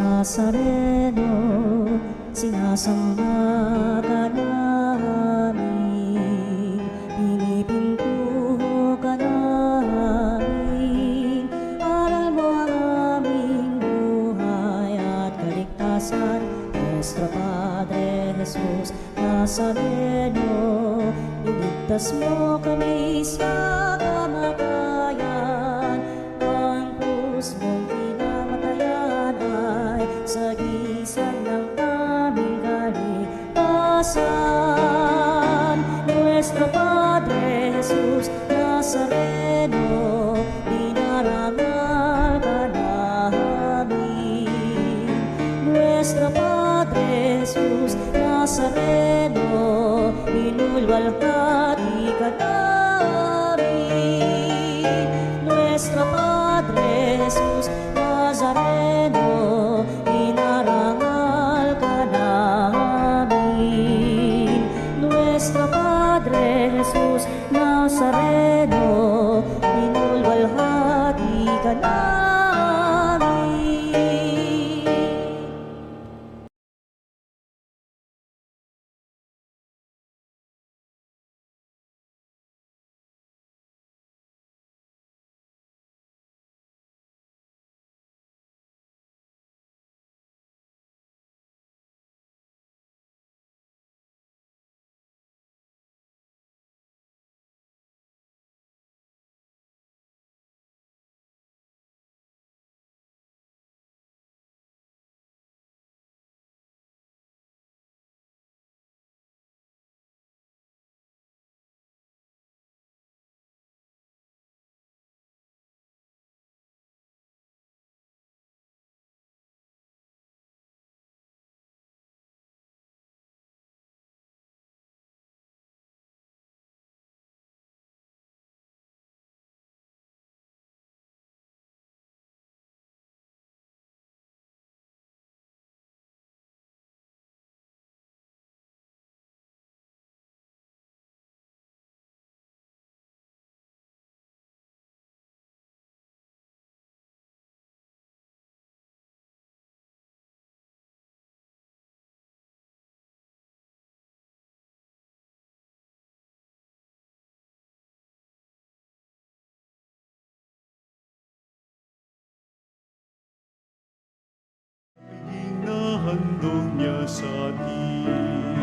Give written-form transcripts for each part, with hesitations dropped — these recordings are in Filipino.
Nazareno, sinasamba ka namin, pinipintuho ka namin, aral mo ang aming buhay at kaligtasan. Nuestro Padre Jesus Nazareno, iligtas mo kami sa kamatayan, ang krus mong pinamatayan ay sagisag ng aming kaligtasan. Nuestro Padre Jesus Nazareno, dinarangal ka namin. Nuestro Padre Jesus Nazareno, inulwalhati ka namin. Nuestro Padre Jesus Nazareno, inarangal ka namin. Nuestro Padre Jesus Nazareno, inulwalhati ka namin. Handog niya sa atin,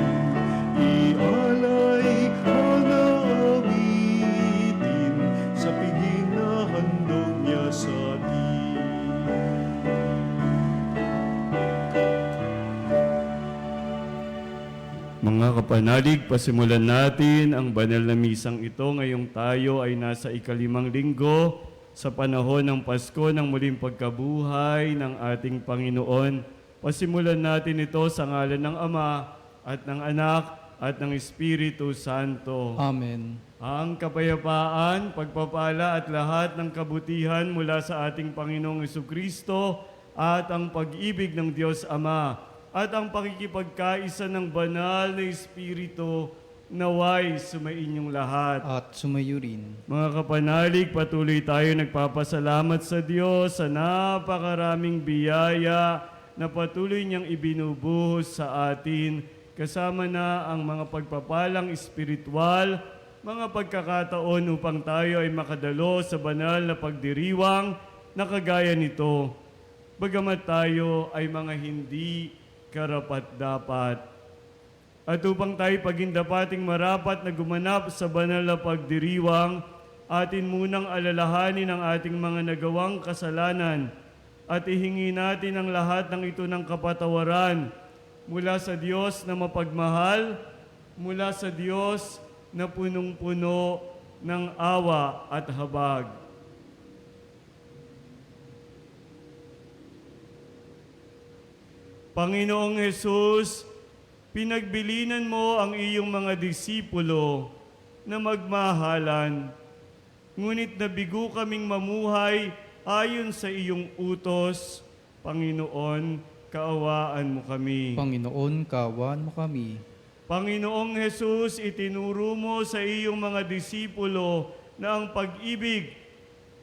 ialay ang awitin sa piging na handog niya sa atin. Mga kapanalig, pasimulan natin ang banal na misang ito ngayong tayo ay nasa ikalimang linggo sa panahon ng Pasko ng muling pagkabuhay ng ating Panginoon. Pasimulan natin ito sa ngalan ng Ama at ng Anak at ng Espiritu Santo. Amen. Ang kapayapaan, pagpapala at lahat ng kabutihan mula sa ating Panginoong Jesucristo at ang pag-ibig ng Diyos Ama at ang pakikipagkaisa ng banal na Espiritu naway sumainyong lahat. At sumayo rin. Mga kapanalig, patuloy tayo nagpapasalamat sa Diyos sa napakaraming biyaya na patuloy niyang ibinubuhos sa atin, kasama na ang mga pagpapalang espiritual, mga pagkakataon upang tayo ay makadalo sa banal na pagdiriwang na kagaya nito, bagamat tayo ay mga hindi karapat-dapat. At upang tayo pagindapating marapat na gumanap sa banal na pagdiriwang, atin munang alalahanin ang ating mga nagawang kasalanan, at ihingi natin ang lahat ng ito ng kapatawaran mula sa Diyos na mapagmahal, mula sa Diyos na punong-puno ng awa at habag. Panginoong Hesus, pinagbilinan mo ang iyong mga disipulo na magmahalan, ngunit nabigo kaming mamuhay ayon sa iyong utos. Panginoon, kaawaan mo kami. Panginoon, kaawaan mo kami. Panginoong Hesus, itinuro mo sa iyong mga disipulo na ang pag-ibig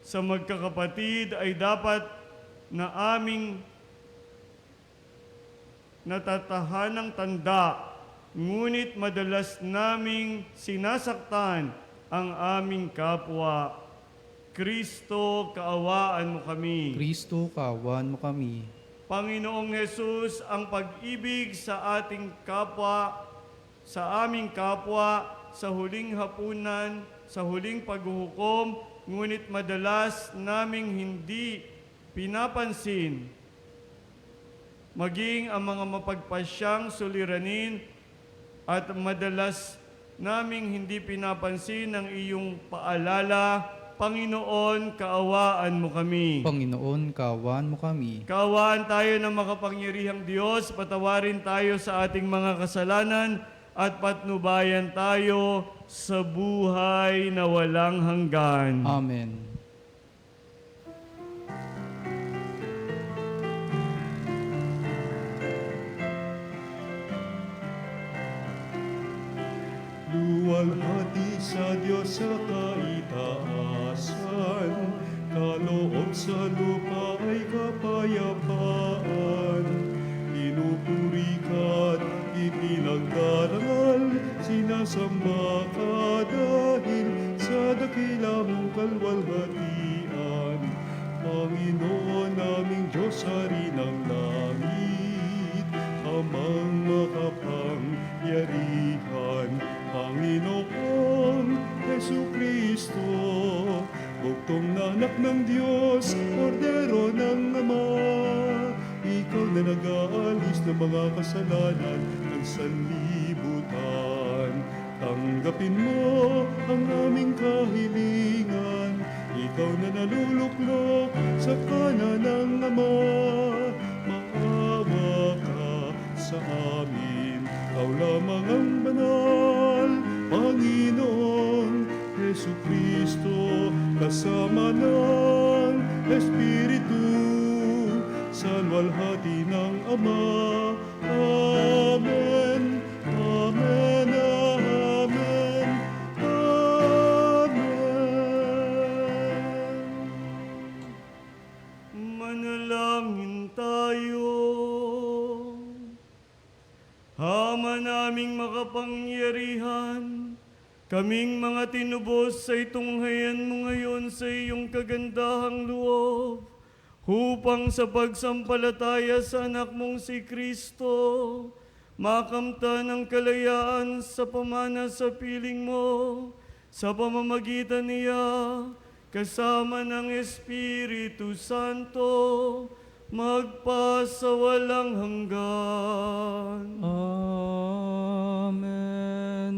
sa magkakapatid ay dapat na aming natatahanang tanda, ngunit madalas naming sinasaktan ang aming kapwa. Kristo, kaawaan mo kami. Kristo, kaawaan mo kami. Panginoong Hesus, ang pag-ibig sa ating kapwa, sa aming kapwa, sa huling hapunan, sa huling paghuhukom, ngunit madalas naming hindi pinapansin. Maging ang mga mapagpasyang suliranin at madalas naming hindi pinapansin ang iyong paalala. Panginoon, kaawaan mo kami. Panginoon, kaawaan mo kami. Kaawaan tayo ng makapangyarihang Diyos, patawarin tayo sa ating mga kasalanan at patnubayan tayo sa buhay na walang hanggan. Amen. Luwalhati sa Diyos sa kaitaasan, kaloob sa lupa ay kapayapaan. Pinupuri ka't ipinagdarangal, sinasamba ka dahil sa dakila mong kalwalhatian. Panginoon naming Diyos, Hari ng langit, amang makapangyarihan, Panginoong Jesucristo, bugtong na anak ng Diyos, kordero ng Ama. Ikaw na nag-aalis ng mga kasalanan ng sanlibutan. Tanggapin mo ang aming kahilingan, ikaw na naluluklok sa kanan ng Ama. Maawa ka sa amin, ikaw lamang ang banal, Panginoon Jesucristo, kasama ng Espiritu, sa luwalhati ng Ama. Amen, Amen, Amen, Amen. Manalangin tayo. Ama naming makapangyarihan, kaming mga tinubos sa itunghayan mo ngayon sa iyong kagandahang loob, upang sa pagsampalataya sa anak mong si Kristo, makamtan ang kalayaan sa pamana sa piling mo, sa pamamagitan niya, kasama ng Espiritu Santo, magpasawalang hanggan. Amen.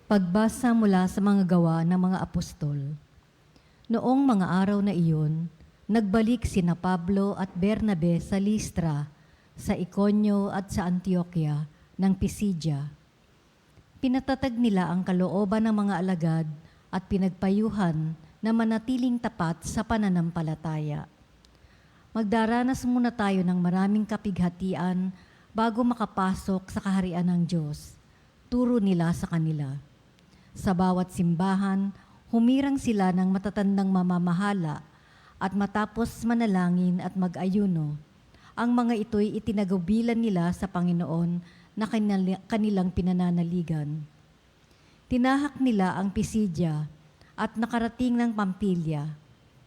Pagbasa mula sa mga gawa ng mga apostol. Noong mga araw na iyon, nagbalik sina Pablo at Bernabe sa Listra, sa Iconio at sa Antioquia ng Pisidia. Pinatatag nila ang kalooban ng mga alagad at pinagpayuhan na manatiling tapat sa pananampalataya. Magdaranas muna tayo ng maraming kapighatian bago makapasok sa kaharian ng Diyos. Turo nila sa kanila. Sa bawat simbahan, humirang sila ng matatandang mamamahala at matapos manalangin at mag-ayuno, ang mga ito'y itinagubilan nila sa Panginoon na kanilang pinananaligan. Tinahak nila ang Pisidia at nakarating ng Pampilya.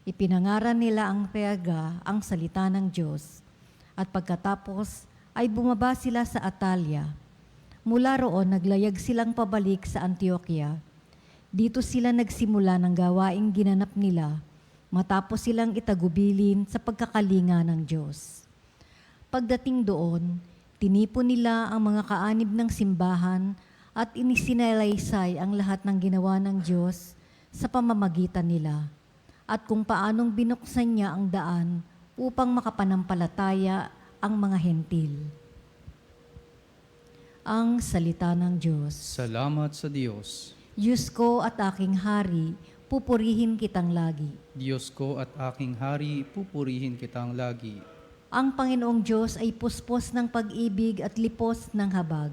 Ipinangaran nila ang Perga, ang salita ng Diyos. At pagkatapos ay bumaba sila sa Atalia. Mula roon naglayag silang pabalik sa Antioquia. Dito sila nagsimula ng gawaing ginanap nila matapos silang itagubilin sa pagkakalinga ng Diyos. Pagdating doon, tinipon nila ang mga kaanib ng simbahan at inisinalaysay ang lahat ng ginawa ng Diyos sa pamamagitan nila at kung paanong binuksan niya ang daan upang makapanampalataya ang mga hentil. Ang salita ng Diyos. Salamat sa Diyos. Diyos ko at aking hari, pupurihin kitang lagi. Diyos ko at aking hari, pupurihin kitang lagi. Ang Panginoong Diyos ay puspos ng pag-ibig at lipos ng habag.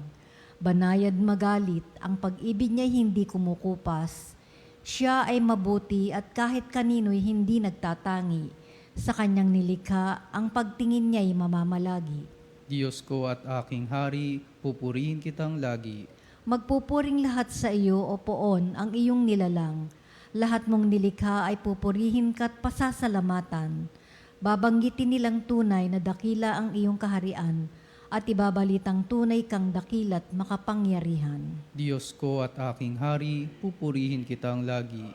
Banayad magalit, ang pag-ibig niya hindi kumukupas. Siya ay mabuti at kahit kanino'y hindi nagtatangi. Sa kanyang nilikha, ang pagtingin niya'y mamamalagi. Diyos ko at aking hari, pupurihin kitang lagi. Magpupuring lahat sa iyo, O Poon, ang iyong nilalang. Lahat mong nilikha ay pupurihin ka't pasasalamatan. Babanggitin nilang tunay na dakila ang iyong kaharian at ibabalitang tunay kang dakila't makapangyarihan. Diyos ko at aking hari, pupurihin kitang lagi.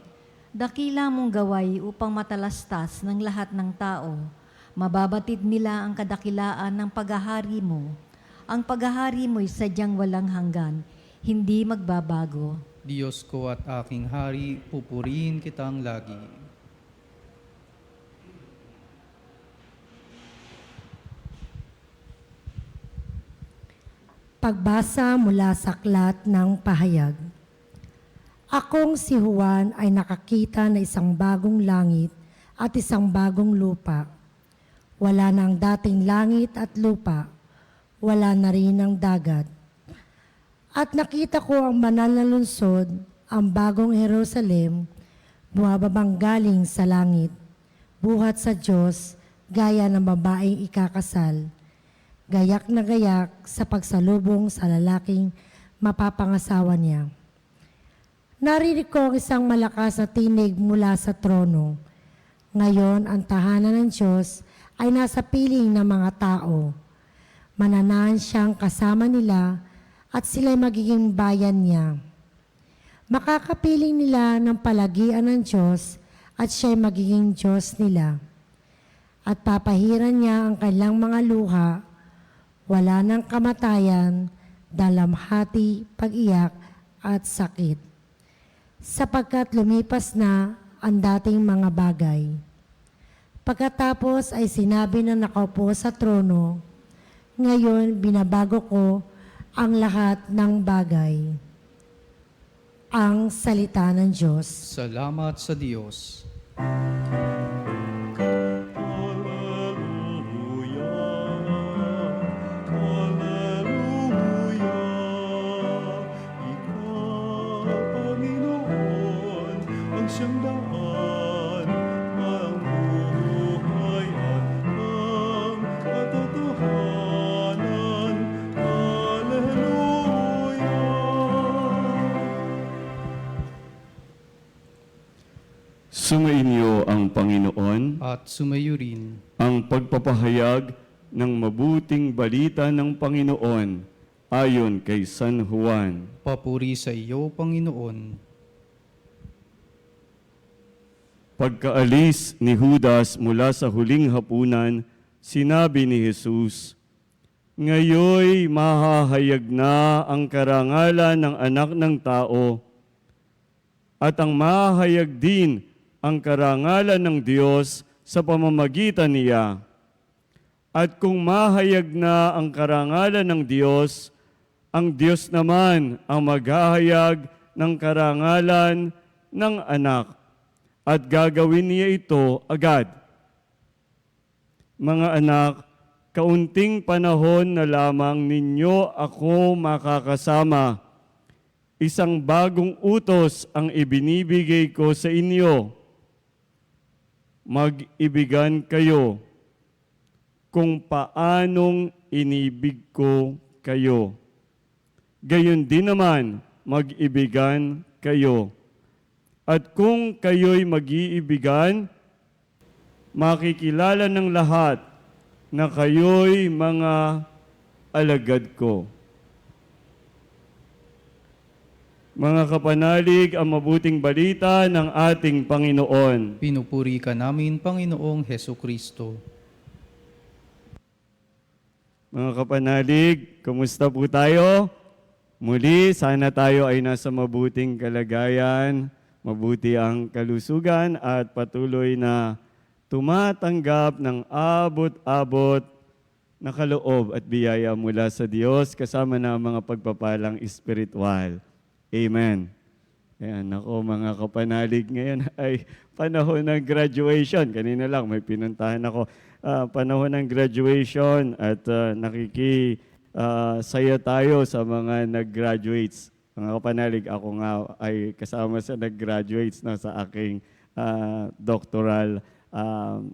Dakila mong gaway upang matalastas ng lahat ng tao. Mababatid nila ang kadakilaan ng paghahari mo. Ang paghahari mo'y sadyang walang hanggan, hindi magbabago. Diyos ko at aking hari, pupurihin kitang lagi. Pagbasa mula sa aklat ng pahayag. Akong si Juan ay nakakita na isang bagong langit at isang bagong lupa. Wala na ang dating langit at lupa, wala na rin ang dagat. At nakita ko ang banal na lungsod, ang bagong Jerusalem, bumababang galing sa langit, buhat sa Diyos, gaya ng babaeng ikakasal, gayak na gayak sa pagsalubong sa lalaking mapapangasawa niya. Narinig ko ang isang malakas na tinig mula sa trono. Ngayon, ang tahanan ng Diyos ay nasa piling ng mga tao. Mananahan siyang kasama nila at sila'y magiging bayan niya. Makakapiling nila ng palagian ng Diyos at siya'y magiging Diyos nila. At papahiran niya ang kanilang mga luha, wala ng kamatayan, dalamhati, pag-iyak at sakit. Sapagkat lumipas na ang dating mga bagay. Pagkatapos ay sinabi na nakaupo sa trono, ngayon binabago ko ang lahat ng bagay. Ang salita ng Diyos. Salamat sa Diyos. Siyang daan, ang buhay at ang katotohanan. Hallelujah! Sumainyo ang Panginoon, At sumayo rin. ang pagpapahayag ng mabuting balita ng Panginoon ayon kay San Juan. Papuri sa iyo, Panginoon. Pagkaalis ni Judas mula sa huling hapunan, sinabi ni Jesus, "Ngayoy mahahayag na ang karangalan ng Anak ng Tao, at ang mahahayag din ang karangalan ng Diyos sa pamamagitan niya. At kung mahayag na ang karangalan ng Diyos, ang Diyos naman ang maghahayag ng karangalan ng Anak. At gagawin niya ito agad. Mga anak, kaunting panahon na lamang ninyo ako makakasama. Isang bagong utos ang ibinibigay ko sa inyo. Mag-ibigan kayo kung paanong inibig ko kayo. Gayon din naman, mag-ibigan kayo. At kung kayo'y mag-iibigan, makikilala ng lahat na kayo'y mga alagad ko." Mga kapanalig, ang mabuting balita ng ating Panginoon. Pinupuri ka namin, Panginoong Heso Kristo. Mga kapanalig, kumusta po tayo? Muli, sana tayo ay nasa mabuting kalagayan, mabuti ang kalusugan at patuloy na tumatanggap ng abot-abot na kaloob at biyaya mula sa Diyos kasama na mga pagpapalang espiritual. Amen. Ayan, ako mga kapanalig, ngayon ay panahon ng graduation. Kanina lang may pinuntahan ako. Panahon ng graduation at saya tayo sa mga nag-graduates. Mga kapanalig, ako nga ay kasama sa nag-graduates na sa aking doctoral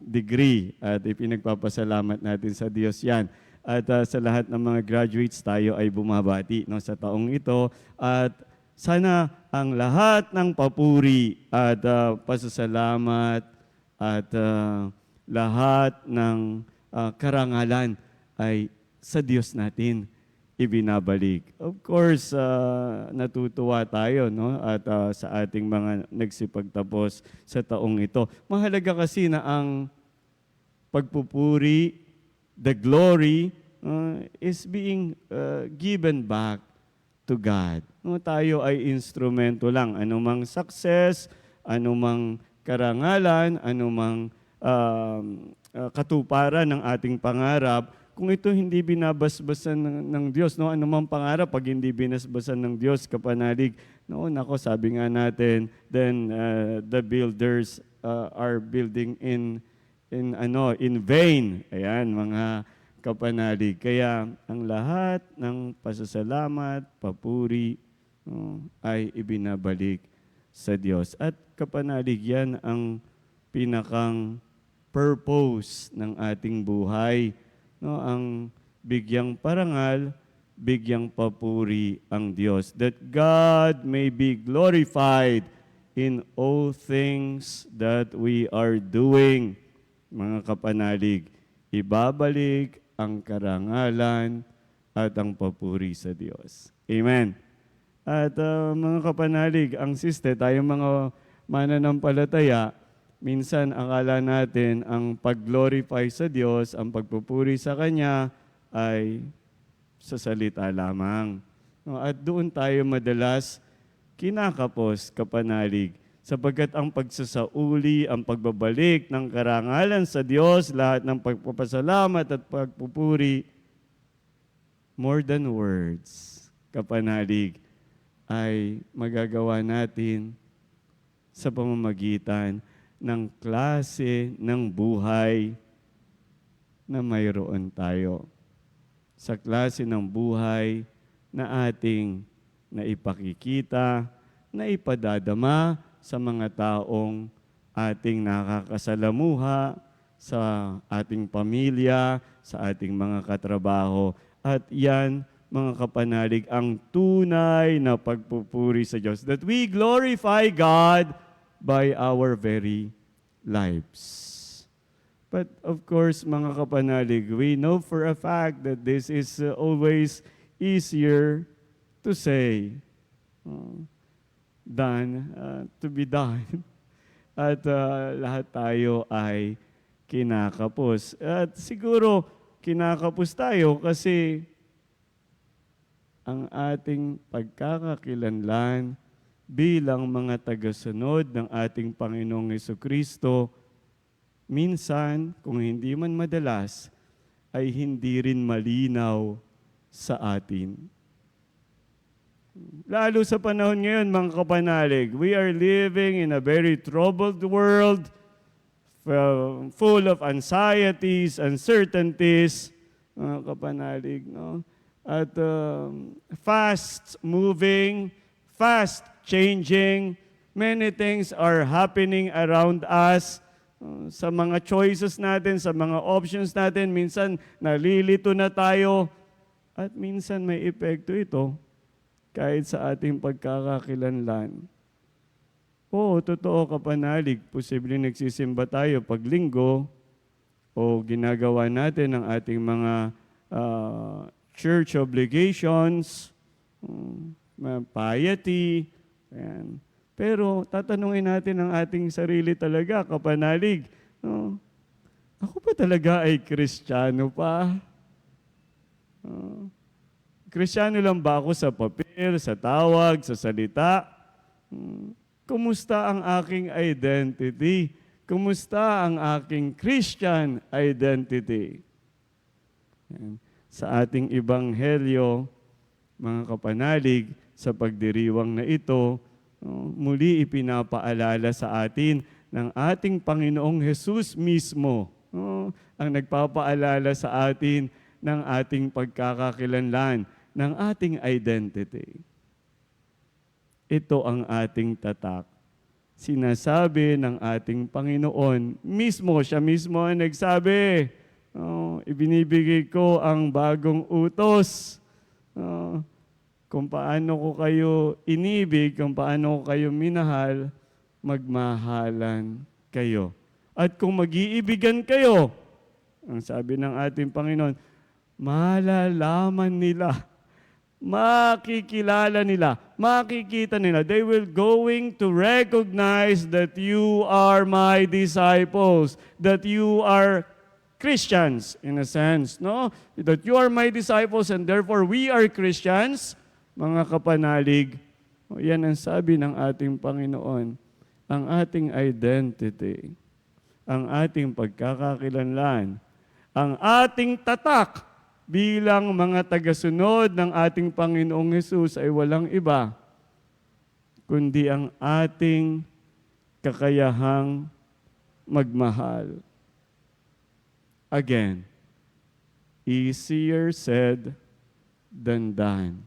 degree at ipinagpapasalamat natin sa Diyos yan. At sa lahat ng mga graduates, tayo ay bumabati, no, sa taong ito. At sana ang lahat ng papuri at pasasalamat at lahat ng karangalan ay sa Diyos natin ibinabalik. Of course, natutuwa tayo, no, at sa ating mga nagsipagtapos sa taong ito. Mahalaga kasi na ang pagpupuri, the glory, is being given back to God. No, tayo ay instrumento lang. Anumang success, anumang karangalan, anumang katuparan ng ating pangarap, kung ito hindi binabasbasan ng Diyos, no, anumang pangarap pag hindi binasbasan ng Diyos, kapanalig, no, nako, sabi nga natin, then the builders are building in vain. Ayan, mga kapanalig. Kaya ang lahat ng pasasalamat, papuri, ay ibinabalik sa Diyos. At kapanalig, yan ang pinakang purpose ng ating buhay. No, ang bigyang parangal, bigyang papuri ang Diyos. That God may be glorified in all things that we are doing. Mga kapanalig, ibabalik ang karangalan at ang papuri sa Diyos. Amen. At mga kapanalig, ang siste, tayong mga mananampalataya, minsan akala natin ang pag-glorify sa Diyos, ang pagpupuri sa Kanya ay sa salita lamang. No, at doon tayo madalas kinakapos, kapanalig, sapagkat ang pagsasauli, ang pagbabalik ng karangalan sa Diyos, lahat ng pagpapasalamat at pagpupuri, more than words, kapanalig, ay magagawa natin sa pamamagitan ng klase ng buhay na mayroon tayo. Sa klase ng buhay na ating naipakikita, na ipadadama sa mga taong ating nakakasalamuha, sa ating pamilya, sa ating mga katrabaho. At yan, mga kapanalig, ang tunay na pagpupuri sa Diyos. That we glorify God by our very lives. But of course, mga kapanalig, we know for a fact that this is always easier to say than to be done. At lahat tayo ay kinakapos. At siguro kinakapos tayo kasi ang ating pagkakakilanlan bilang mga tagasunod ng ating Panginoong Jesucristo, minsan, kung hindi man madalas, ay hindi rin malinaw sa atin. Lalo sa panahon ngayon, mga kapanalig, we are living in a very troubled world, full of anxieties, uncertainties, mga kapanalig, no? At fast-moving, fast-changing, many things are happening around us. Sa mga choices natin, sa mga options natin, minsan nalilito na tayo at minsan may epekto ito kahit sa ating pagkakakilanlan. Oo, totoo, kapanalig, posibleng nagsisimba tayo pag linggo o ginagawa natin ang ating mga church obligations, piety, ayan. Pero tatanungin natin ang ating sarili talaga, kapanalig, no? Ako ba talaga ay Kristiyano pa? Kristiyano lang ba ako sa papel, sa tawag, sa salita? Kumusta ang aking identity? Kumusta ang aking Christian identity? Sa ating ebanghelyo, mga kapanalig, sa pagdiriwang na ito, muli ipinapaalala sa atin ng ating Panginoong Hesus mismo, ang nagpapaalala sa atin ng ating pagkakakilanlan, ng ating identity. Ito ang ating tatak. Sinasabi ng ating Panginoon mismo, siya mismo ang nagsabi, Ibinibigay ko ang bagong utos. Kung paano ko kayo inibig, kung paano ko kayo minahal, magmahalan kayo. At kung mag-iibigan kayo, ang sabi ng ating Panginoon, malalaman nila, makikilala nila, makikita nila. They will going to recognize that you are my disciples, that you are Christians in a sense, no? That you are my disciples and therefore we are Christians, mga kapanalig. Yan ang sabi ng ating Panginoon, ang ating identity, ang ating pagkakakilanlan, ang ating tatak bilang mga tagasunod ng ating Panginoong Hesus ay walang iba, kundi ang ating kakayahang magmahal. Again, easier said than done.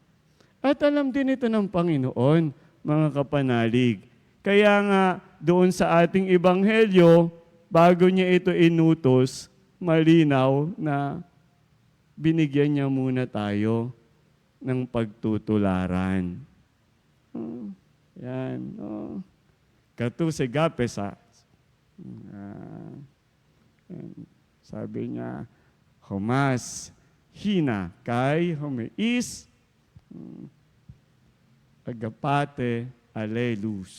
At alam din ito ng Panginoon, mga kapanalig. Kaya nga, doon sa ating ebanghelyo, bago niya ito inutos, malinaw na binigyan niya muna tayo ng pagtutularan. Yan. Katu si Gapesa. Sabi niya, humas, hina, kay, humeis, agapate, alelus.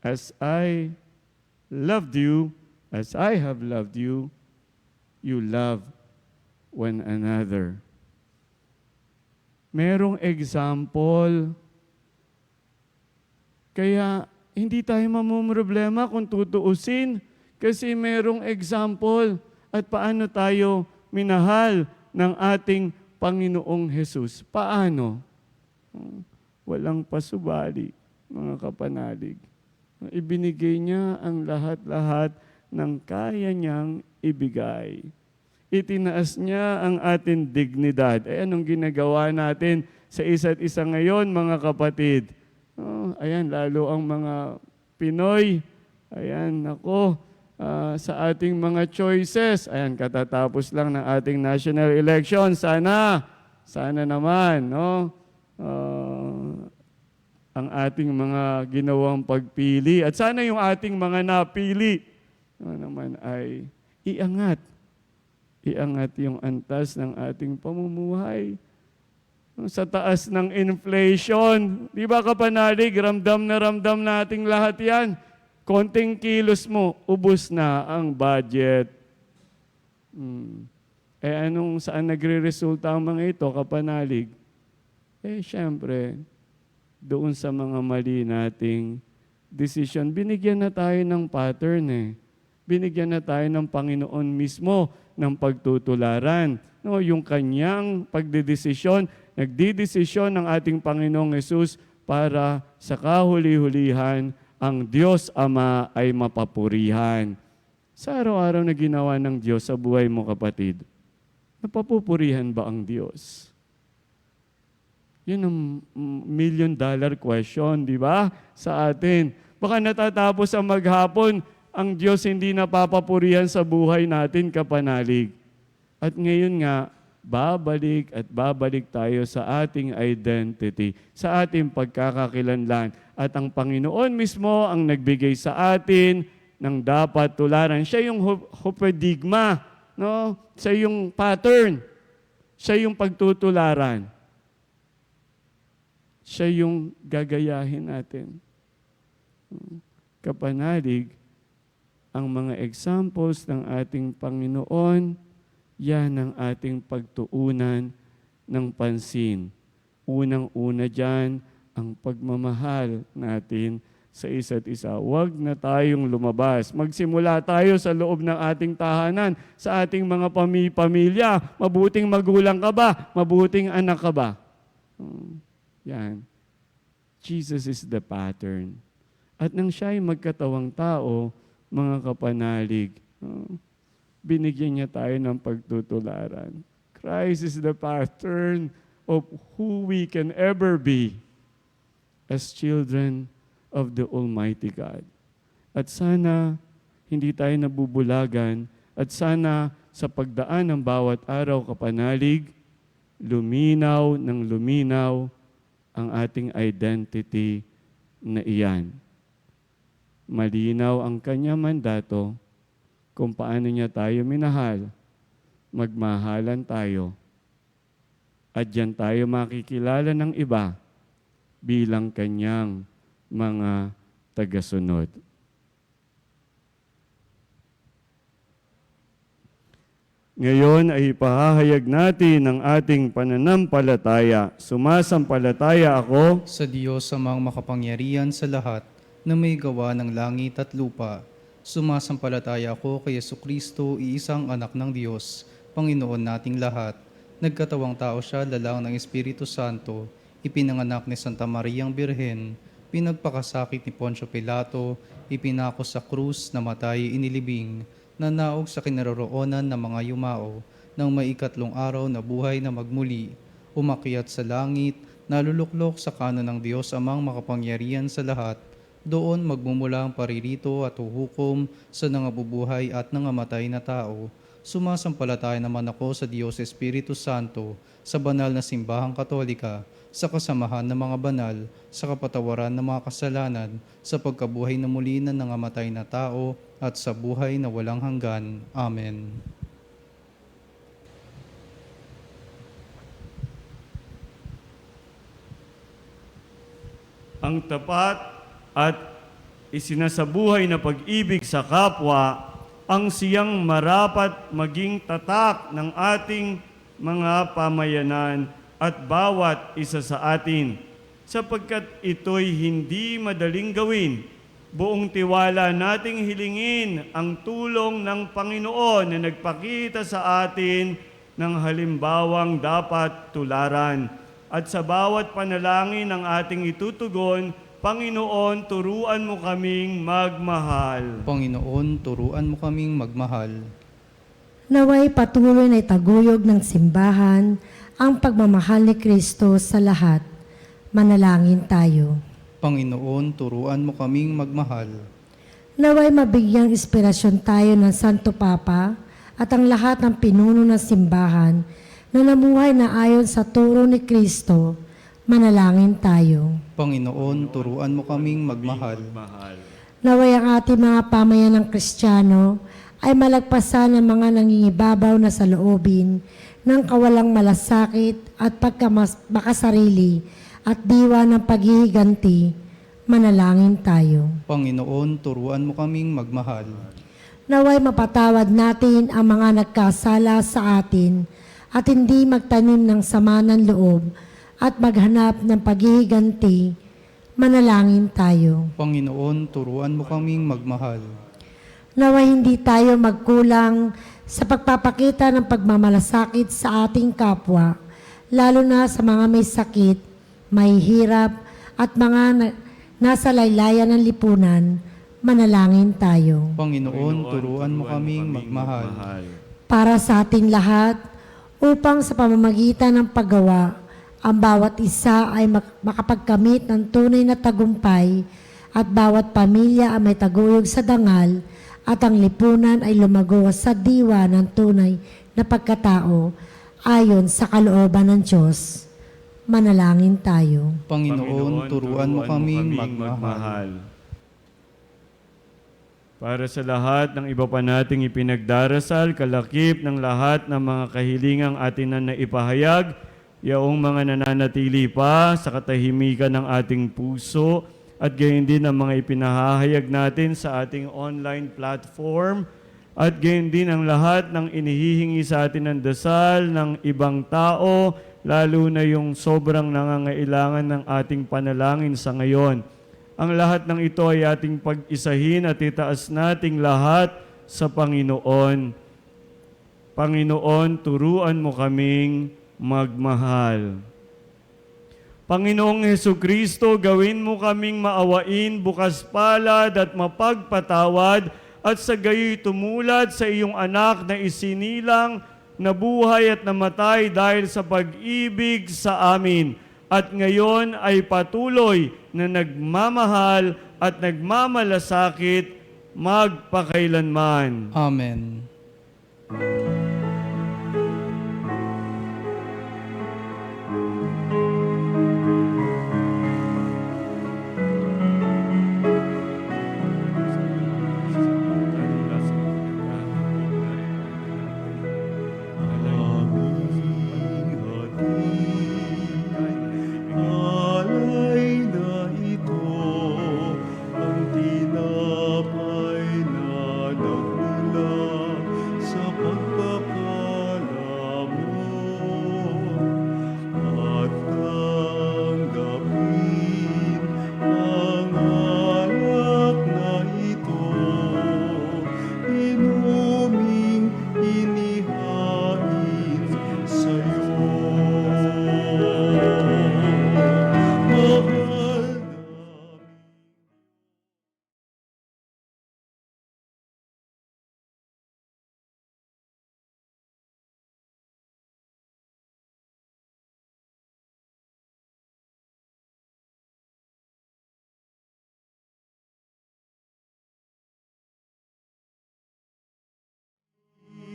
As I loved you, as I have loved you, you love one another. Merong example. Kaya hindi tayo mamumroblema kung tutuusin kasi merong example at paano tayo minahal ng ating Panginoong Hesus. Paano? Walang pasubali, mga kapanalig. Ibinigay niya ang lahat-lahat ng kaya niyang ibigay. Itinaas niya ang ating dignidad. Anong ginagawa natin sa isa't isa ngayon, mga kapatid? Ayan, lalo ang mga Pinoy. Ayan, sa ating mga choices. Ayan, katatapos lang ng ating national election. Sana naman, no? Ang ating mga ginawang pagpili. At sana yung ating mga napili naman ay iangat. Iangat yung antas ng ating pamumuhay. Sa taas ng inflation. Di ba kapanalig, ramdam na ramdam nating lahat yan. Konting kilos mo, ubos na ang budget. Saan nagre-resulta ang mga ito, kapanalig? Syempre, doon sa mga mali nating decision. Binigyan na tayo ng pattern Binigyan na tayo ng Panginoon mismo ng pagtutularan. No, yung kanyang pagdedesisyon, nagdidesisyon ng ating Panginoong Hesus para sa kahuli-hulihan ang Diyos Ama ay mapapurihan. Sa araw-araw na ginawa ng Diyos sa buhay mo, kapatid, napapupurihan ba ang Diyos? Yun ang $1,000,000 question, di ba? Sa atin. Baka natatapos ang maghapon, ang Diyos hindi napapapurihan sa buhay natin, kapanalig. At ngayon nga, babalik at babalik tayo sa ating identity, sa ating pagkakakilanlan. At ang Panginoon mismo ang nagbigay sa atin ng dapat tularan. Siya yung paradigma, no? Siya yung pattern. Siya yung pagtutularan. Siya yung gagayahin natin. Kapanalig, ang mga examples ng ating Panginoon, yan ang ating pagtuunan ng pansin. Unang-una dyan, ang pagmamahal natin sa isa't isa. Huwag na tayong lumabas. Magsimula tayo sa loob ng ating tahanan, sa ating mga pamilya. Mabuting magulang ka ba? Mabuting anak ka ba? Yan. Jesus is the pattern. At nang siya ay magkatawang tao, mga kapanalig, binigyan niya tayo ng pagtutularan. Christ is the pattern of who we can ever be as children of the Almighty God. At sana, hindi tayo nabubulagan, at sana sa pagdaan ng bawat araw kapanalig, luminaw ng luminaw ang ating identity na iyan. Malinaw ang kanya mandato kung paano niya tayo minahal, magmahalan tayo, at diyan tayo makikilala ng iba bilang kanyang mga tagasunod. Ngayon ay ipahahayag natin ang ating pananampalataya. Sumasampalataya ako Sa Diyos amang makapangyarihan sa lahat, na may gawa ng langit at lupa. Sumasampalataya ako kay Jesucristo, iisang anak ng Diyos, Panginoon nating lahat. Nagkatawang tao siya, lalang ng Espiritu Santo, ipinanganak ni Santa Mariang Birhen, pinagpakasakit ni Poncio Pilato, ipinako sa krus, namatay, inilibing, nanaog sa kinaroroonan ng mga yumao, ng maikatlong araw na buhay na magmuli, umakyat sa langit, naluluklok sa kanan ng Diyos amang makapangyarihan sa lahat, doon magmumula ang paririto at huhukom sa nangabubuhay at nangamatay na tao. Sumasampalataya naman ako sa Diyos Espiritu Santo, sa banal na simbahang katolika, sa kasamahan ng mga banal, sa kapatawaran ng mga kasalanan, sa pagkabuhay na muli ng nangamatay na tao, at sa buhay na walang hanggan. Amen. ang tapat at isinasabuhay na pag-ibig sa kapwa ang siyang marapat maging tatak ng ating mga pamayanan at bawat isa sa atin, sapagkat ito'y hindi madaling gawin. Buong tiwala nating hilingin ang tulong ng Panginoon na nagpakita sa atin ng halimbawang dapat tularan. At sa bawat panalangin ng ating itutugon, Panginoon, turuan mo kaming magmahal. Panginoon, turuan mo kaming magmahal. Naway patuloy na itaguyod ng simbahan ang pagmamahal ni Kristo sa lahat. Manalangin tayo. Panginoon, turuan mo kaming magmahal. Naway mabigyang inspirasyon tayo ng Santo Papa at ang lahat ng pinuno ng simbahan na namuhay na ayon sa turo ni Kristo. Manalangin tayo. Panginoon, turuan mo kaming magmahal. Naway ang ating mga pamayanang Kristiyano ay malagpasan ng mga nangingibabaw na saloobin ng kawalang malasakit at pagkamakasarili at diwa ng paghihiganti. Manalangin tayo. Panginoon, turuan mo kaming magmahal. Naway mapatawad natin ang mga nagkasala sa atin at hindi magtanim ng sama ng loob at maghanap ng paghihiganti. Manalangin tayo. Panginoon, turuan mo kaming magmahal. Naway hindi tayo magkulang sa pagpapakita ng pagmamalasakit sa ating kapwa, lalo na sa mga may sakit, may hirap, at mga nasa laylayan ng lipunan. Manalangin tayo. Panginoon, turuan mo kaming magmahal. Para sa ating lahat, upang sa pamamagitan ng paggawa, ang bawat isa ay makapagkamit ng tunay na tagumpay at bawat pamilya ay may taguyod sa dangal at ang lipunan ay lumago sa diwa ng tunay na pagkatao ayon sa kalooban ng Diyos. Manalangin tayo. Panginoon, turuan mo kaming magmahal. Para sa lahat ng iba pa nating ipinagdarasal, kalakip ng lahat ng mga kahilingang atin na naipahayag, yaong mga nananatili pa sa katahimikan ng ating puso, at gayon din ang mga ipinahahayag natin sa ating online platform, at gayon din ang lahat ng inihihingi sa atin ng dasal ng ibang tao, lalo na yung sobrang nangangailangan ng ating panalangin sa ngayon. Ang lahat ng ito ay ating pag-isahin at itaas nating lahat sa Panginoon. Panginoon, turuan mo kaming magmahal. Panginoong Hesukristo, gawin mo kaming maawain, bukas palad at mapagpatawad, at sa gayo'y tumulad sa iyong anak na isinilang, nabuhay at namatay dahil sa pag-ibig sa amin, at ngayon ay patuloy na nagmamahal at nagmamalasakit magpakailanman. Amen. Aming hatid, alay na ito, ang tinapay na nagmula sa pagpapala mo. At tanggapin ang alak na ito, inuming inihain sa'yo. Mahal namin.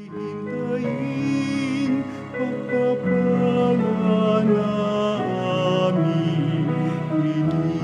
Hintayin pagpapala na aming hiling.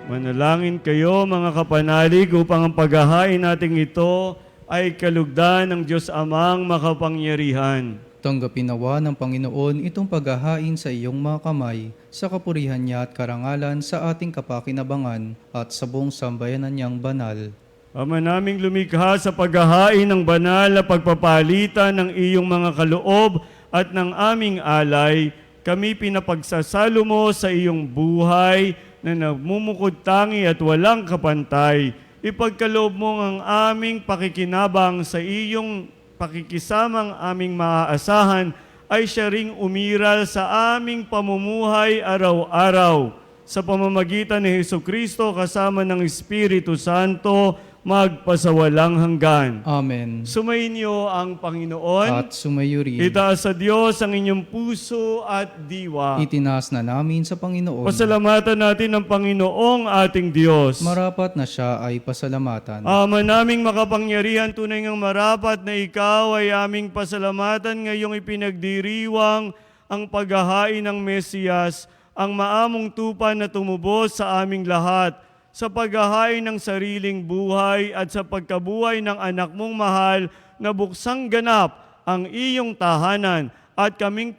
Manalangin kayo mga kapanalig upang ang paghahain nating ito ay kalugdan ng Diyos Amang makapangyarihan. Tanggapin nawa ng Panginoon itong paghahain sa iyong mga kamay, sa kapurihan niya at karangalan sa ating kapakinabangan at sa buong sambayanan niyang banal. Ama naming lumikha sa paghahain ng banal na pagpapalitan ng iyong mga kaloob at ng aming alay, kami pinapagsasalo mo sa iyong buhay na nagmumukod tangi at walang kapantay. Ipagkaloob mo ang aming pakikinabang sa iyong pakikisamang aming maaasahan ay siya ring umiral sa aming pamumuhay araw-araw. Sa pamamagitan ni Hesukristo kasama ng Espiritu Santo, magpasawalang hanggan. Amen. Sumainyo ang Panginoon. At sumayo rin. Itaas sa Diyos ang inyong puso at diwa. Itinaas na namin sa Panginoon. Pasalamatan natin ang Panginoong ating Diyos. Marapat na siya ay pasalamatan. Ama naming makapangyarihan, tunay ngang marapat na ikaw ay aming pasalamatan ngayong ipinagdiriwang ang paghahain ng Mesiyas, ang maamong tupa na tumubos sa aming lahat, sa paghahain ng sariling buhay at sa pagkabuhay ng anak mong mahal na buksang ganap ang iyong tahanan at kaming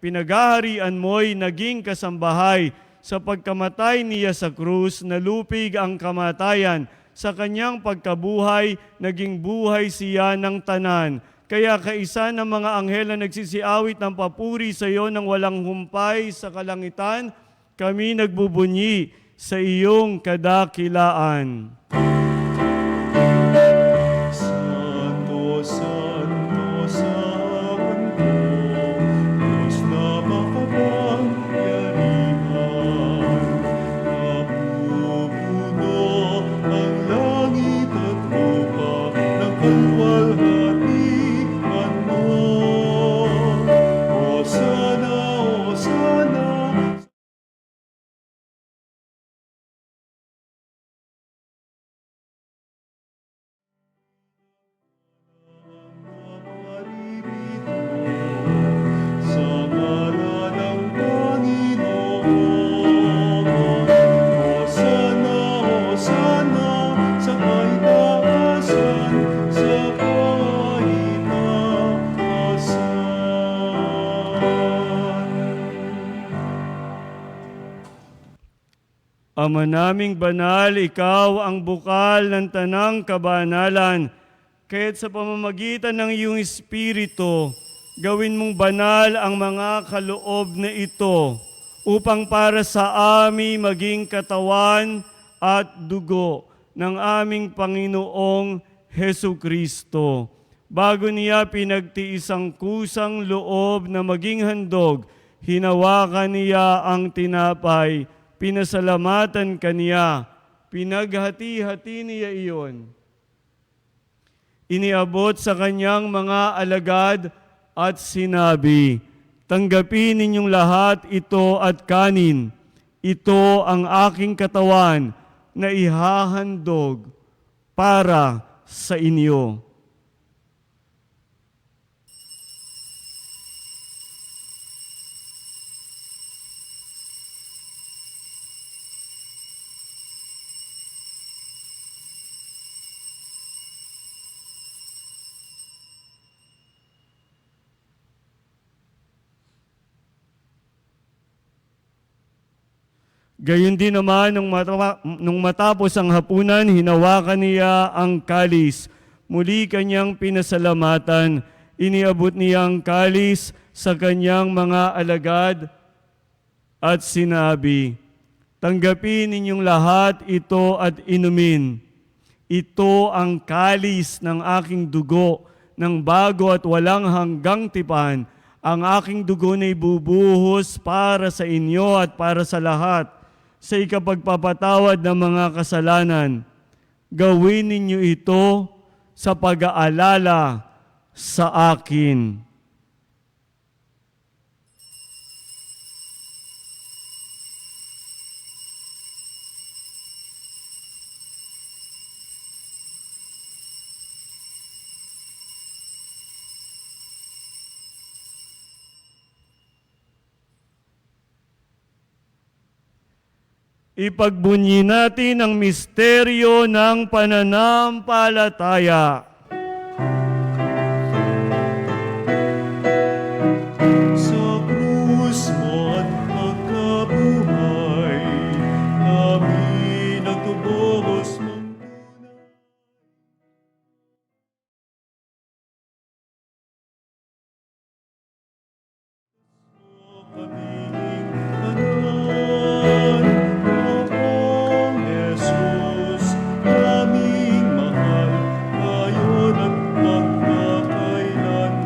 pinaghaharian mo'y naging kasambahay. Sa pagkamatay niya sa krus, nalupig ang kamatayan. Sa kanyang pagkabuhay, naging buhay siya ng tanan. Kaya kaisa ng mga anghel na nagsisiawit ng papuri sa iyo ng walang humpay sa kalangitan, kami nagbubunyi sa iyong kadakilaan. Santo, Santo, Santo, Diyos na makapangyarihan, napupuno ang langit at lupa ng kalwalhatian mo. Hosana, Hosana, sa ngalan ng Panginoon. Hosana, Hosana, sa kaitaasan, sa kaitaasan. Ama naming banal, ikaw ang bukal ng tanang kabanalan. Kaya't sa pamamagitan ng iyong Espiritu, gawin mong banal ang mga kaloob na ito upang para sa amin maging katawan at dugo ng aming Panginoong Hesukristo. Bago niya pinagtiis ang kusang loob na maging handog, hinawakan niya ang tinapay, pinasalamatan kaniya, pinaghati-hati niya iyon. Iniabot sa kanyang mga alagad at sinabi, "Tanggapin ninyong lahat ito at kanin. Ito ang aking katawan na ihahandog para sa inyo. Gayon din naman, nung matapos ang hapunan, hinawakan niya ang kalis. Muli kanyang pinasalamatan. Iniabot niya ang kalis sa kanyang mga alagad at sinabi, "Tanggapin ninyong lahat ito at inumin. Ito ang kalis ng aking dugo, ng bago at walang hanggang tipan. Ang aking dugo na ibubuhos para sa inyo at para sa lahat, sa ikapagpapatawad ng mga kasalanan. Gawin ninyo ito sa pag-aalala sa akin." Ipagbunyi natin ang misteryo ng pananampalataya. Sa krus mo at pagkabuhay, namin ang tubos mong tunay. Kaming kanan, Poong Jesus, aming mahal, ngayon at magpakailanman.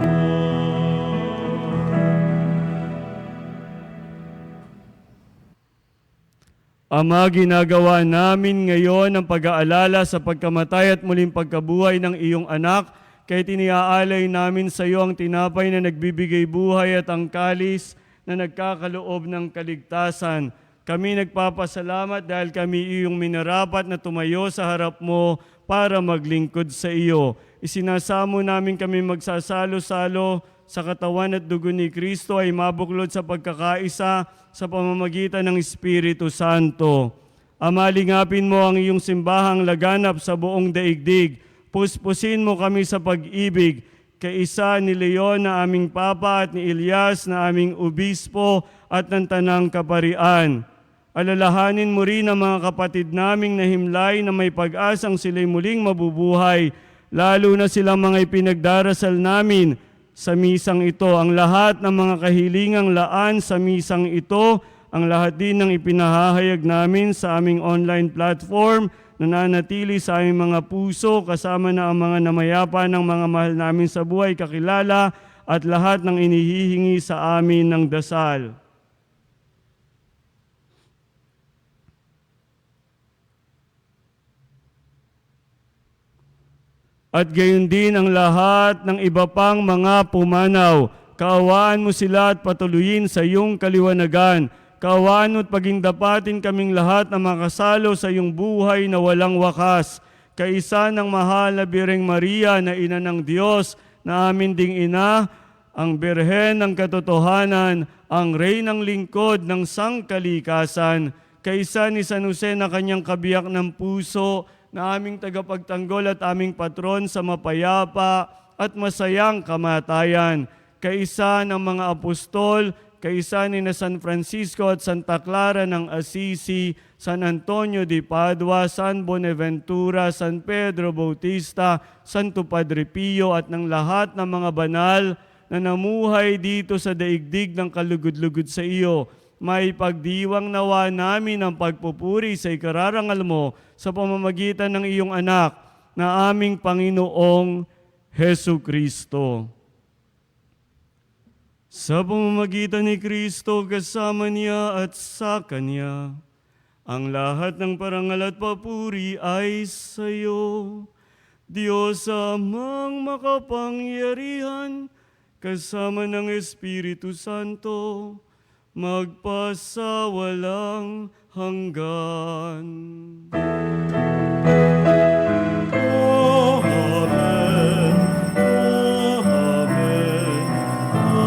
Ama, ginagawa namin ngayon ang pag-aalala sa pagkamatay at muling pagkabuhay ng iyong anak, kaya tiniaalay namin sa iyo ang tinapay na nagbibigay buhay at ang kalis na nagkakaloob ng kaligtasan. Kami nagpapasalamat dahil kami iyong minarapat na tumayo sa harap mo para maglingkod sa iyo. Isinasamo namin kami magsasalo-salo sa katawan at dugo ni Kristo ay mabuklod sa pagkakaisa sa pamamagitan ng Espiritu Santo. Ama, lingapin mo ang iyong simbahang laganap sa buong daigdig. Puspusin mo kami sa pag-ibig, kaisa ni Leon na aming Papa at ni Elias na aming Obispo at ng Tanang Kaparian. Alalahanin mo rin ang mga kapatid naming nahimlay na may pag-asang sila'y muling mabubuhay, lalo na silang mga ipinagdarasal namin sa misang ito. Ang lahat ng mga kahilingang laan sa misang ito, ang lahat din ng ipinahahayag namin sa aming online platform, nananatili sa aming mga puso, kasama na ang mga namayapa ng mga mahal namin sa buhay kakilala at lahat ng inihihingi sa amin ng dasal. At gayon din ang lahat ng iba pang mga pumanaw. Kaawaan mo sila at patuloyin sa iyong kaliwanagan. Kaawaan mo at pagindapatin kaming lahat na makasalo sa iyong buhay na walang wakas. Kaisa ng mahal na Birheng Maria na ina ng Diyos, na amin ding ina, ang Birhen ng katotohanan, ang Reynang lingkod ng sangkalikasan. Kaisa ni San Jose na kanyang kabiyak ng puso, na aming tagapagtanggol at aming patron sa mapayapa at masayang kamatayan. Kaisa ng mga apostol, kaisa ni na San Francisco at Santa Clara ng Assisi, San Antonio de Padua, San Bonaventura, San Pedro Bautista, Santo Padre Pio at ng lahat ng mga banal na namuhay dito sa daigdig ng kalugod-lugod sa iyo. May pagdiwang nawa namin ang pagpupuri sa ikararangal mo sa pamamagitan ng iyong anak na aming Panginoong Hesu Kristo. Sa pamamagitan ni Kristo, kasama niya at sa Kanya, ang lahat ng parangal at papuri ay sa iyo, Diyos Amang makapangyarihan, kasama ng Espiritu Santo, magpasawalang hanggan. Amen. Amen. Amen.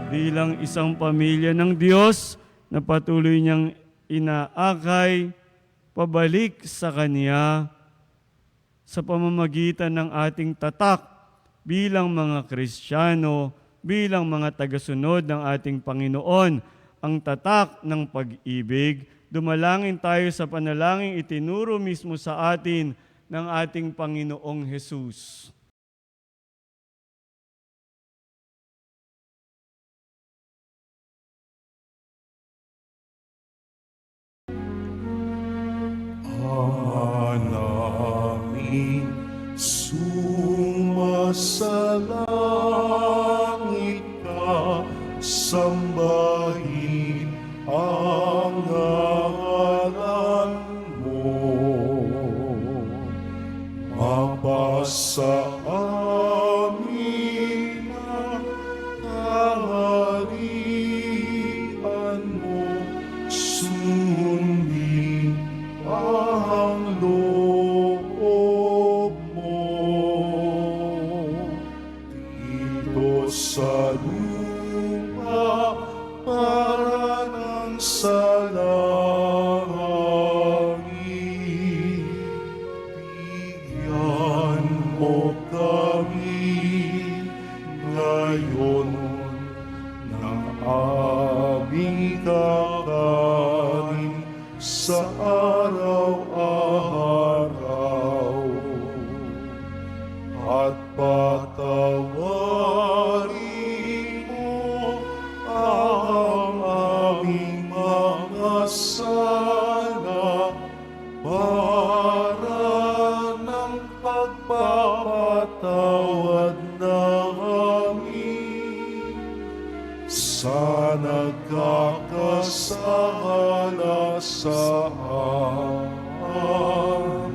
Bilang isang pamilya ng Diyos na patuloy niyang inaakay pabalik sa Kanya sa pamamagitan ng ating tatak bilang mga Kristiyano, bilang mga tagasunod ng ating Panginoon, ang tatak ng pag-ibig. Dumalangin tayo sa panalangin itinuro mismo sa atin ng ating Panginoong Hesus. Ama namin, sumasalangit ka, sambahin ang ngalan mo. Mapasa amin ang kaharian mo, sundin ang loob mo dito sa lupa para nang sa langit. Bigyan mo kami ngayon ng aming kakanin sa araw-araw, at patawarin mo ang aming mga sala para ng pagpapatawad namin sa nagkakasala sa amin,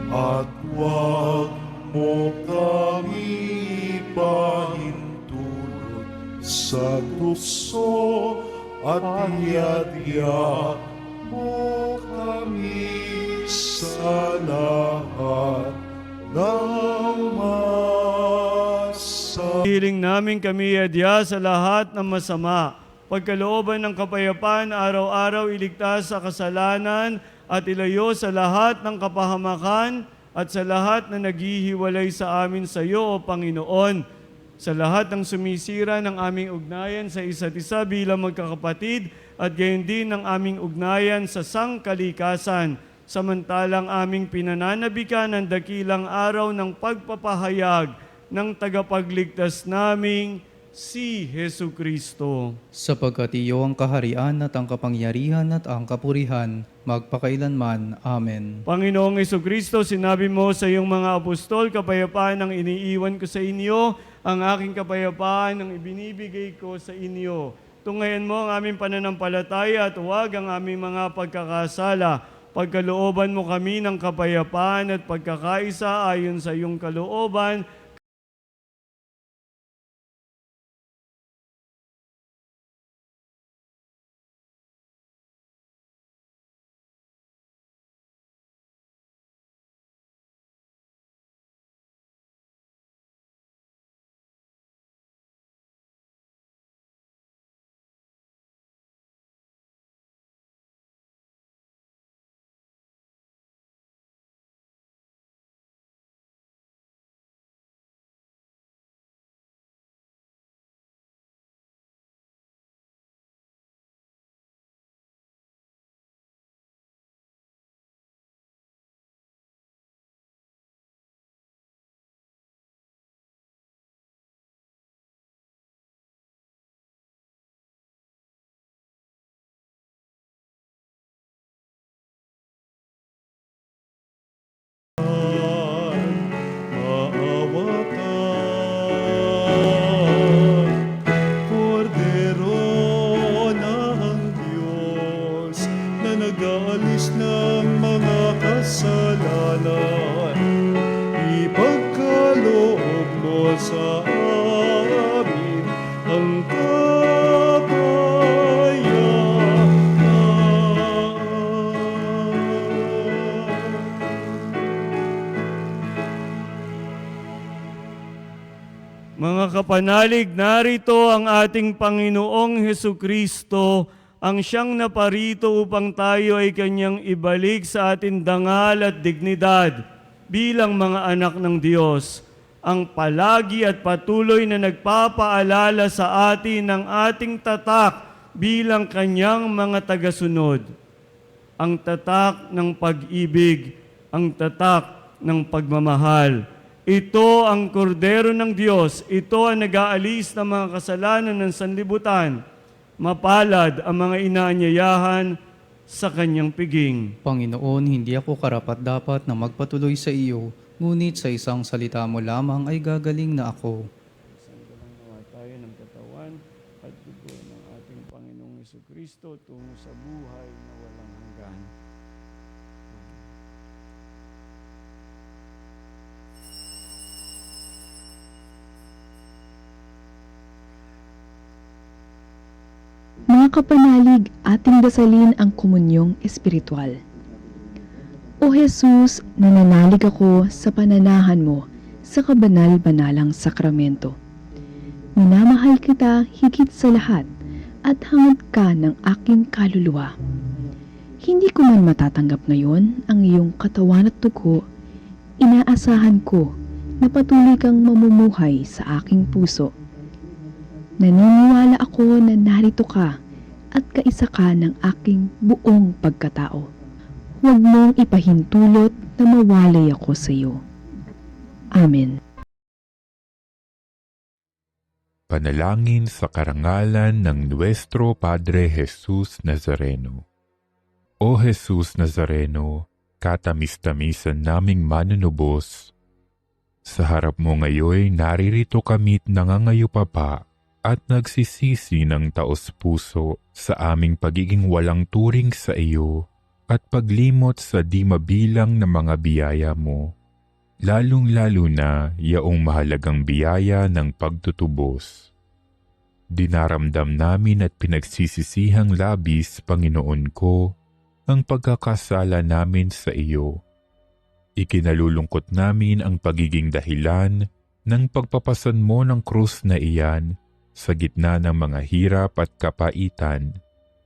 at huwag mo kami pahintulot sa tukso, at iadya mo kami sa lahat ng masama. Hiling namin kami adya sa lahat ng masama. Pagkalooban ng kapayapaan, araw-araw iligtas sa kasalanan at ilayo sa lahat ng kapahamakan at sa lahat na naghihiwalay sa amin sa iyo, O Panginoon. Sa lahat ng sumisira ng aming ugnayan sa isa't isa bilang magkakapatid at gayon din ng aming ugnayan sa sangkalikasan, samantalang aming pinananabikan ang dakilang araw ng pagpapahayag ng tagapagligtas naming si Hesu Kristo. Sapagkat iyo ang kaharian at ang kapangyarihan at ang kapurihan, magpakailanman. Amen. Panginoong Hesu Kristo, sinabi mo sa iyong mga apostol, kapayapaan ang iniiwan ko sa inyo, ang aking kapayapaan ang ibinibigay ko sa inyo. Tungayan mo ang aming pananampalataya at huwag ang aming mga pagkakasala. Pagkalooban mo kami ng kapayapaan at pagkakaisa ayon sa iyong kalooban, kasalanan. Ipagkaloob mo sa amin ang Mga kapanalig, narito ang ating Panginoong Hesukristo, ang siyang naparito upang tayo ay kanyang ibalik sa ating dangal at dignidad bilang mga anak ng Diyos. Ang palagi at patuloy na nagpapaalala sa atin ng ating tatak bilang kanyang mga tagasunod. Ang tatak ng pag-ibig, ang tatak ng pagmamahal. Ito ang kordero ng Diyos. Ito ang nag-aalis ng mga kasalanan ng sanlibutan. Mapalad ang mga inaanyayahan sa kanyang piging. Panginoon, hindi ako karapat-dapat na magpatuloy sa iyo, ngunit sa isang salita mo lamang ay gagaling na ako. Nawa tayo ng katawan at dugo ng ating Panginoong Hesukristo tungo sa buhay na walang hanggan. Mga kapanalig, ating dasalin ang komunyong espiritual. O Jesus, nananalig ako sa pananahan mo sa kabanal-banalang sakramento. Minamahal kita higit sa lahat at hangad ka ng aking kaluluwa. Hindi ko man matatanggap ngayon ang iyong katawan at dugo, inaasahan ko na patuloy kang mamumuhay sa aking puso. Naniniwala ako na narito ka at kaisa ka ng aking buong pagkatao. Huwag mong ipahintulot na mawalay ako sa iyo. Amen. Panalangin sa karangalan ng Nuestro Padre Jesus Nazareno. O Jesus Nazareno, katamis-tamisan naming manunubos, sa harap mo ngayon naririto kami't nangangayupapa at nagsisisi ng taos-puso sa aming pagiging walang turing sa iyo at paglimot sa di mabilang na mga biyaya mo, lalong-lalo na yaong mahalagang biyaya ng pagtutubos. Dinaramdam namin at pinagsisisihang labis, Panginoon ko, ang pagkakasala namin sa iyo. Ikinalulungkot namin ang pagiging dahilan ng pagpapasan mo ng krus na iyan sa gitna ng mga hirap at kapaitan,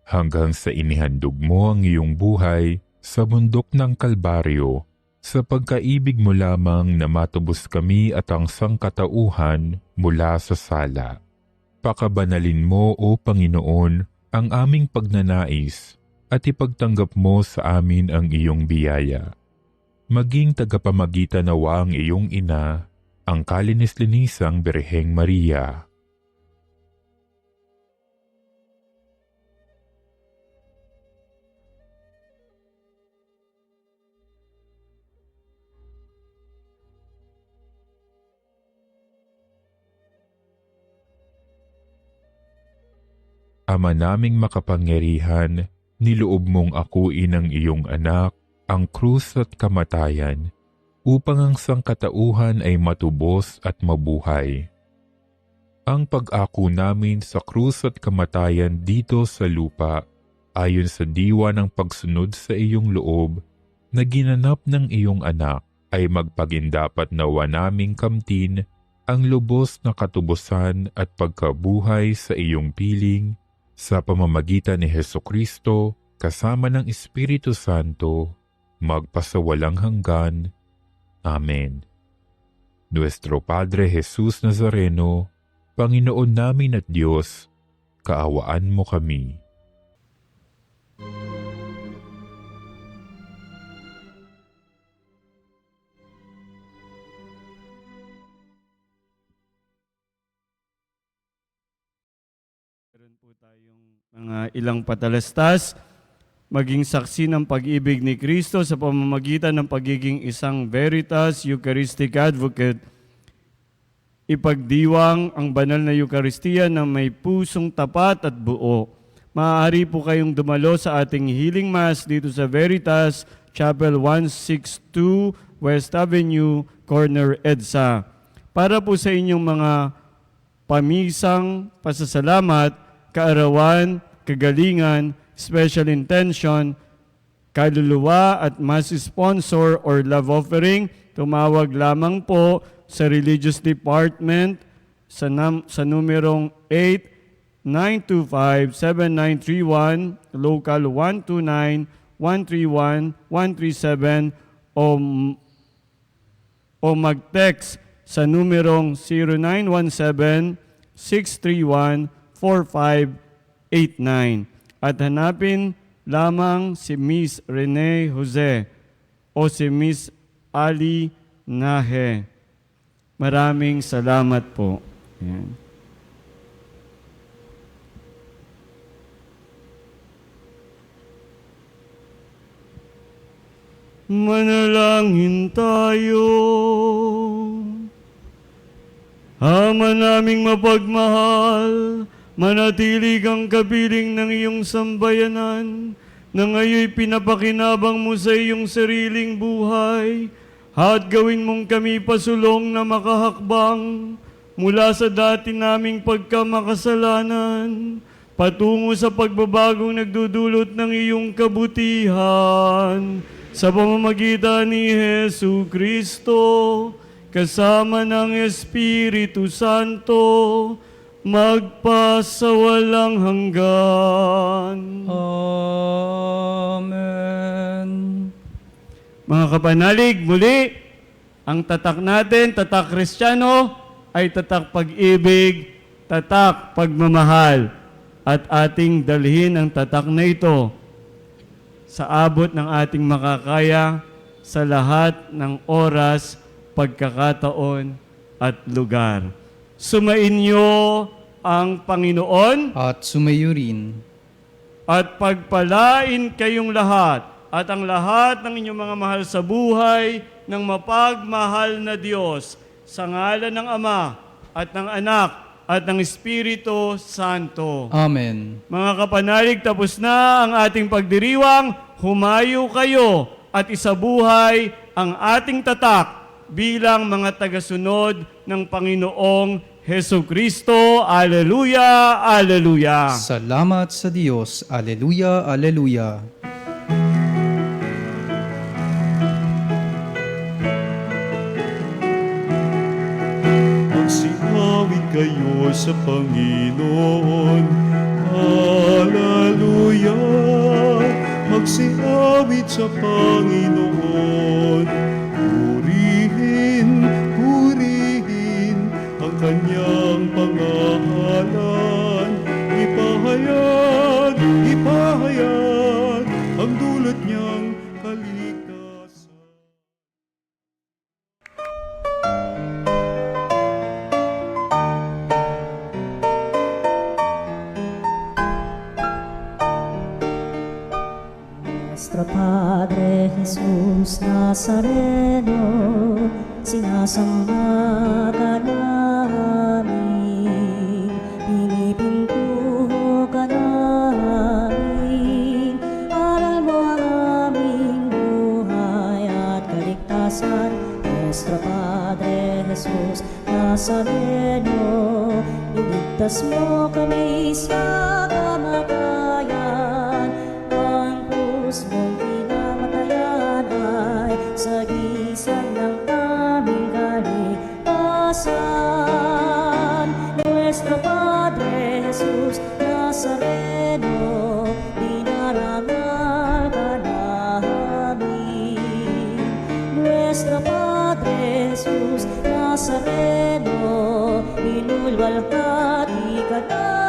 hanggang sa inihandog mo ang iyong buhay sa bundok ng Kalbaryo, sa pagkaibig mo lamang na matubos kami at ang sangkatauhan mula sa sala. Pakabanalin mo, O Panginoon, ang aming pagnanais at ipagtanggap mo sa amin ang iyong biyaya. Maging tagapamagitan nawa ang iyong ina, ang kalinis-linisang Birheng Maria. Ama naming makapangyarihan, niloob mong akuin ang iyong anak, ang krus at kamatayan, upang ang sangkatauhan ay matubos at mabuhay. Ang pag-ako namin sa krus at kamatayan dito sa lupa, ayon sa diwa ng pagsunod sa iyong loob, na ginanap ng iyong anak, ay magpagindapat nawa naming kamtin ang lubos na katubusan at pagkabuhay sa iyong piling, sa pamamagitan ni Hesukristo, kasama ng Espiritu Santo, magpasawalang hanggan. Amen. Nuestro Padre Jesus Nazareno, Panginoon namin at Diyos, kaawaan mo kami. Meron po tayong mga ilang patalastas, maging saksi ng pag-ibig ni Kristo sa pamamagitan ng pagiging isang Veritas Eucharistic Advocate. Ipagdiwang ang banal na Eucharistia na may pusong tapat at buo. Maaari po kayong dumalo sa ating healing mass dito sa Veritas Chapel 162, West Avenue, Corner EDSA. Para po sa inyong mga pamisang pasasalamat, kaarawan, kagalingan, special intention, kaluluwa at mass sponsor or love offering, tumawag lamang po sa Religious Department sa numerong 8925-7931, local 129-131-137 o mag-text sa numerong 0917-631-4589 at hanapin lamang si Miss Rene Jose o si Miss Ali Nahe. Maraming salamat po. Ayan. Manalangin tayo. Ama naming mapagmahal, manatili kang kapiling ng iyong sambayanan, na ngayoy pinapakinabang mo sa iyong sariling buhay, at gawin mong kami pasulong na makahakbang mula sa dati naming pagkamakasalanan, patungo sa pagbabagong nagdudulot ng iyong kabutihan, sa pamamagitan ni Jesu Kristo, kasama ng Espiritu Santo, magpasawalang hanggan. Amen. Mga kapanalig, muli, ang tatak natin, tatak Kristiyano, ay tatak pag-ibig, tatak pagmamahal. At ating dalhin ang tatak na ito sa abot ng ating makakaya sa lahat ng oras, pagkakataon at lugar. Sumainyo ang Panginoon At sumayo rin. at pagpalain kayong lahat at ang lahat ng inyong mga mahal sa buhay ng mapagmahal na Diyos sa ngalan ng Ama at ng Anak at ng Espiritu Santo. Amen. Mga kapanalig, tapos na ang ating pagdiriwang. Humayo kayo at isabuhay ang ating tatak bilang mga tagasunod ng Panginoong Hesu Kristo. Aleluya, aleluya. Salamat sa Diyos. Aleluya, aleluya. Magsingawit kayo sa Panginoon. Hallelujah. Magsingawit sa Panginoon. Purihin, purihin ang kanyang pangalan. Ipahayag, ipahayag ang dulot niyang kaligtasan. Nuestro Padre Jesús Nazareno, sinasamba ka namin, pinipintuho ka namin, aral mo ang aming buhay at kaligtasan. Nuestro Padre Jesús Nazareno, iligtas mo kami sa kamatayan, ang krus mong pinamatayan ay sagisag ng aming kaligtasan. Nuestro Padre Jesus Nazareno, dinarangal ka namin. Nuestro Padre Jesus Nazareno, inulwalhati ka namin.